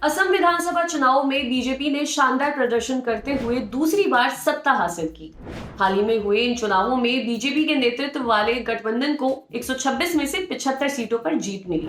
असम विधानसभा चुनाव में बीजेपी ने शानदार प्रदर्शन करते हुए दूसरी बार सत्ता हासिल की। हाल ही में हुए इन चुनावों में बीजेपी के नेतृत्व वाले गठबंधन को 126 में से 75 सीटों पर जीत मिली।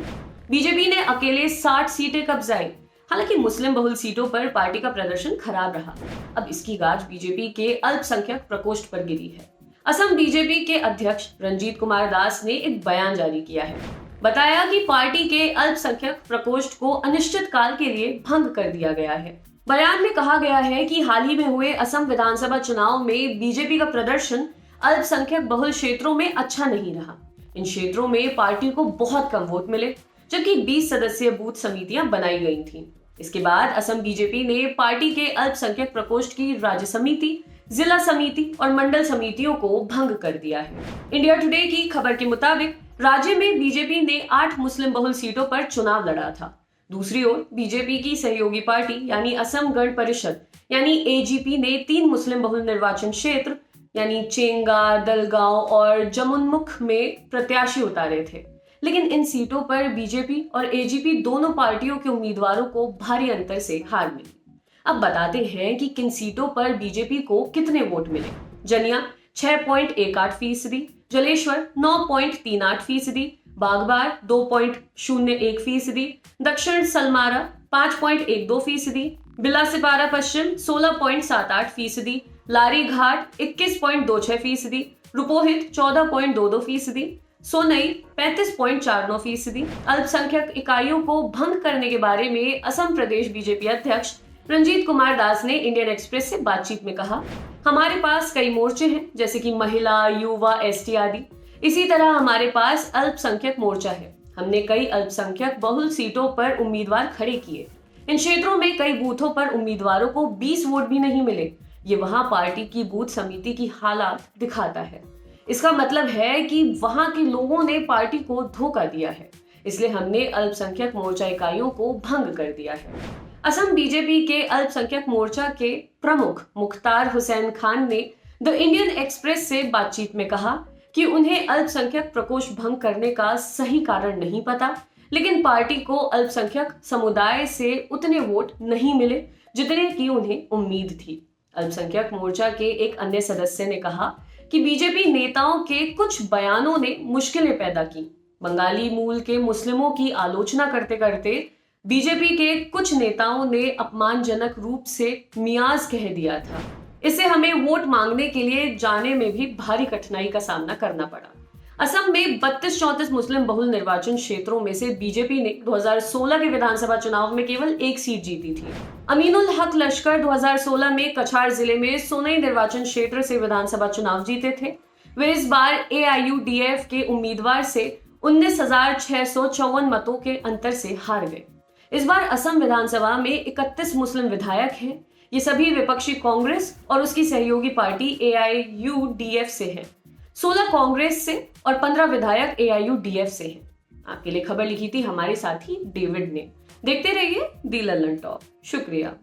बीजेपी ने अकेले 60 सीटें कब्जाई। हालांकि मुस्लिम बहुल सीटों पर पार्टी का प्रदर्शन खराब रहा। अब इसकी गाज बीजेपी के अल्पसंख्यक प्रकोष्ठ पर गिरी है। असम बीजेपी के अध्यक्ष रंजीत कुमार दास ने एक बयान जारी किया है। बताया कि पार्टी के अल्पसंख्यक प्रकोष्ठ को अनिश्चित काल के लिए भंग कर दिया गया है। बयान में कहा गया है कि हाल ही में हुए असम विधानसभा चुनाव में बीजेपी का प्रदर्शन अल्पसंख्यक बहुल क्षेत्रों में अच्छा नहीं रहा। इन क्षेत्रों में पार्टी को बहुत कम वोट मिले, जबकि 20 सदस्यीय बूथ समितियां बनाई गई थीं। इसके बाद असम बीजेपी ने पार्टी के अल्पसंख्यक प्रकोष्ठ की राज्य समिति, जिला समिति और मंडल समितियों को भंग कर दिया है। इंडिया टुडे की खबर के मुताबिक राज्य में बीजेपी ने 8 मुस्लिम बहुल सीटों पर चुनाव लड़ा था। दूसरी ओर बीजेपी की सहयोगी पार्टी यानी असम गण परिषद यानी एजीपी ने 3 मुस्लिम बहुल निर्वाचन क्षेत्र यानी चेंगा, दलगांव और जमुनमुख में प्रत्याशी उतारे थे। लेकिन इन सीटों पर बीजेपी और एजीपी दोनों पार्टियों के उम्मीदवारों को भारी अंतर से हार मिली। अब बताते हैं कि किन सीटों पर बीजेपी को कितने वोट मिले। जनिया 6.18%, जलेश्वर 9.38%, बागबार 2.01%, दक्षिण सलमारा 5.12%, बिलासीपारा पश्चिम 16.78%, लारी घाट 21.26%, रुपोहित 14.22%, सोनई 35.49%। अल्पसंख्यक इकाइयों को भंग करने के बारे में असम प्रदेश बीजेपी अध्यक्ष रंजीत कुमार दास ने इंडियन एक्सप्रेस से बातचीत में कहा, हमारे पास कई मोर्चे हैं जैसे कि महिला, युवा, एसटी आदि। इसी तरह हमारे पास अल्पसंख्यक मोर्चा है। हमने कई अल्पसंख्यक बहुल सीटों पर उम्मीदवार खड़े किए। इन क्षेत्रों में कई बूथों पर उम्मीदवारों को 20 वोट भी नहीं मिले। ये वहां पार्टी की बूथ समिति की हालात दिखाता है। इसका मतलब है कि वहां के लोगों ने पार्टी को धोखा दिया है, इसलिए हमने अल्पसंख्यक मोर्चा इकाइयों को भंग कर दिया है। असम बीजेपी के अल्पसंख्यक मोर्चा के प्रमुख मुख्तार हुसैन खान ने द इंडियन एक्सप्रेस से बातचीत में कहा कि उन्हें अल्पसंख्यक प्रकोष्ठ भंग करने का सही कारण नहीं पता, लेकिन पार्टी को अल्पसंख्यक समुदाय से उतने वोट नहीं मिले जितने की उन्हें उम्मीद थी। अल्पसंख्यक मोर्चा के एक अन्य सदस्य ने कहा कि बीजेपी नेताओं के कुछ बयानों ने मुश्किलें पैदा की। बंगाली मूल के मुस्लिमों की आलोचना करते करते बीजेपी के कुछ नेताओं ने अपमानजनक रूप से मियाज कह दिया था। इससे हमें वोट मांगने के लिए जाने में भी भारी कठिनाई का सामना करना पड़ा। असम में 32-34 मुस्लिम बहुल निर्वाचन क्षेत्रों में से बीजेपी ने 2016 के विधानसभा चुनाव में केवल 1 सीट जीती थी। अमीनुल हक लश्कर 2016 में कछार जिले में सोनई निर्वाचन क्षेत्र से विधानसभा चुनाव जीते थे। वे इस बार AIUDF के उम्मीदवार से 19,654 मतों के अंतर से हार गए। इस बार असम विधानसभा में 31 मुस्लिम विधायक हैं। ये सभी विपक्षी कांग्रेस और उसकी सहयोगी पार्टी AIUDF से हैं। 16 कांग्रेस से और 15 विधायक AIUDF से हैं। आपके लिए खबर लिखी थी हमारे साथी डेविड ने। देखते रहिए दी लल्लन टॉप। शुक्रिया।